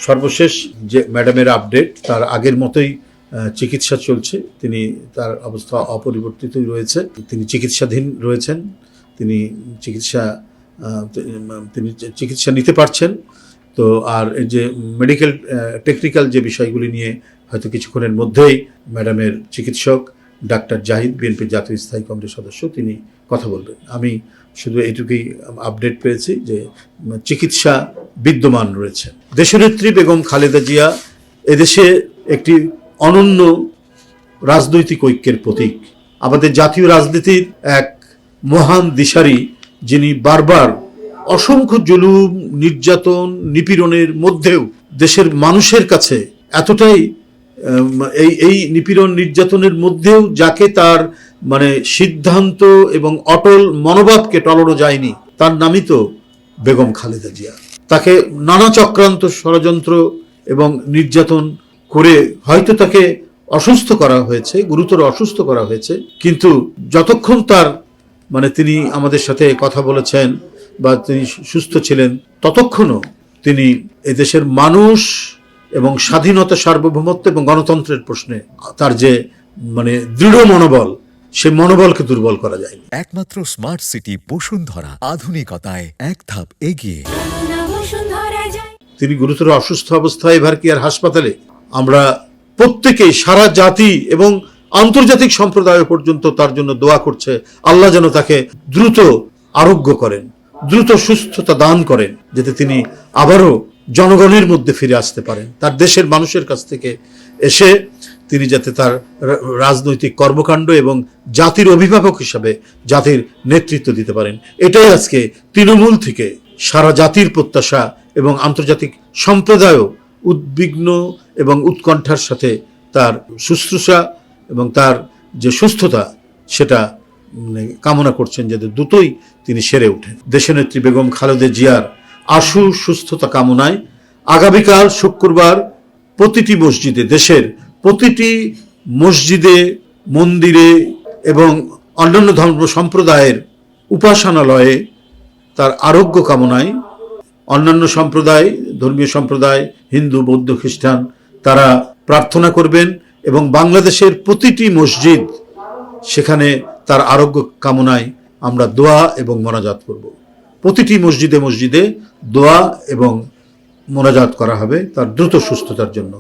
সর্বশেষ যে ম্যাডামের আপডেট, তার আগের মতোই চিকিৎসা চলছে। তিনি তার অবস্থা অপরিবর্তিতই রয়েছে, তিনি চিকিৎসাধীন রয়েছেন, তিনি চিকিৎসা নিতে পারছেন। তো আর এই যে মেডিকেল টেকনিক্যাল যে বিষয়গুলি নিয়ে হয়তো কিছুক্ষণের মধ্যেই ম্যাডামের চিকিৎসক ডাক্তার জাহিদ, বিএনপির জাতীয় স্থায়ী কমিটির সদস্য, তিনি কথা বলবেন। আমি শুধু এইটুকুই আপডেট পেয়েছি যে চিকিৎসা বিদ্যমান রয়েছে। দেশনেত্রী বেগম খালেদা জিয়া এদেশে একটি অনন্য রাজনৈতিক ঐক্যের প্রতীক, আমাদের জাতীয় রাজনীতির এক মহান দিশারি, যিনি বারবার অসংখ্য জুলুম, নির্যাতন, নিপীড়নের মধ্যেও দেশের মানুষের কাছে এতটাই এই নিপীড়ন নির্যাতনের মধ্যেও যাকে তার সিদ্ধান্ত এবং অটল মনোভাবকে টলানো যায়নি, তার নামই তো বেগম খালেদা জিয়া। তাকে নানা চক্রান্ত, ষড়যন্ত্র এবং নির্যাতন করে হয়তো তাকে অসুস্থ করা হয়েছে, গুরুতর অসুস্থ করা হয়েছে, কিন্তু যতক্ষণ তার তিনি আমাদের সাথে কথা বলেছেন বা তিনি সুস্থ ছিলেন, ততক্ষণও তিনি এদেশের মানুষ এবং স্বাধীনতা, সার্বভৌমত্ব এবং গণতন্ত্রের প্রশ্নে তার যে দৃঢ় মনোবল, সেই মনোবলকে দুর্বল করা যায়নি। একমাত্র স্মার্ট সিটি বসুন্ধরা, আধুনিকতায় এক ধাপ এগিয়ে। তিনি গুরুতর অসুস্থ অবস্থায় এবার কি আর হাসপাতালে। আমরা প্রত্যেকেই, সারা জাতি এবং আন্তর্জাতিক সম্প্রদায় পর্যন্ত তার জন্য দোয়া করছে, আল্লাহ যেন তাকে দ্রুত আরোগ্য করেন, দ্রুত সুস্থতা দান করেন, যাতে তিনি আবারও জনগণের মধ্যে ফিরে আসতে পারেন, তার দেশের মানুষের কাছ থেকে এসে তিনি যাতে তার রাজনৈতিক কর্মকাণ্ড এবং জাতির অভিভাবক হিসাবে জাতির নেতৃত্ব দিতে পারেন। এটাই আজকে তৃণমূল থেকে সারা জাতির প্রত্যাশা, এবং আন্তর্জাতিক সম্প্রদায়ও উদ্বিগ্ন এবং উৎকণ্ঠার সাথে তার শুশ্রূষা এবং তার যে সুস্থতা সেটা কামনা করছেন, যাতে দ্রুতই তিনি সেরে ওঠেন। দেশনেত্রী বেগম খালেদা জিয়ার আশু সুস্থতা কামনায় আগামীকাল শুক্রবার প্রতিটি মসজিদে, দেশের প্রতিটি মসজিদে, মন্দিরে এবং অন্যান্য ধর্ম সম্প্রদায়ের উপাসনালয়ে তার আরোগ্য কামনায় অন্যান্য সম্প্রদায়, ধর্মীয় সম্প্রদায়, হিন্দু, বৌদ্ধ, খ্রিস্টান, তারা প্রার্থনা করবেন এবং বাংলাদেশের প্রতিটি মসজিদ, সেখানে তার আরোগ্য কামনায় আমরা দোয়া এবং মোনাজাত করব। প্রতিটি মসজিদে মসজিদে দোয়া এবং মোনাজাত করা হবে তার দ্রুত সুস্থতার জন্য।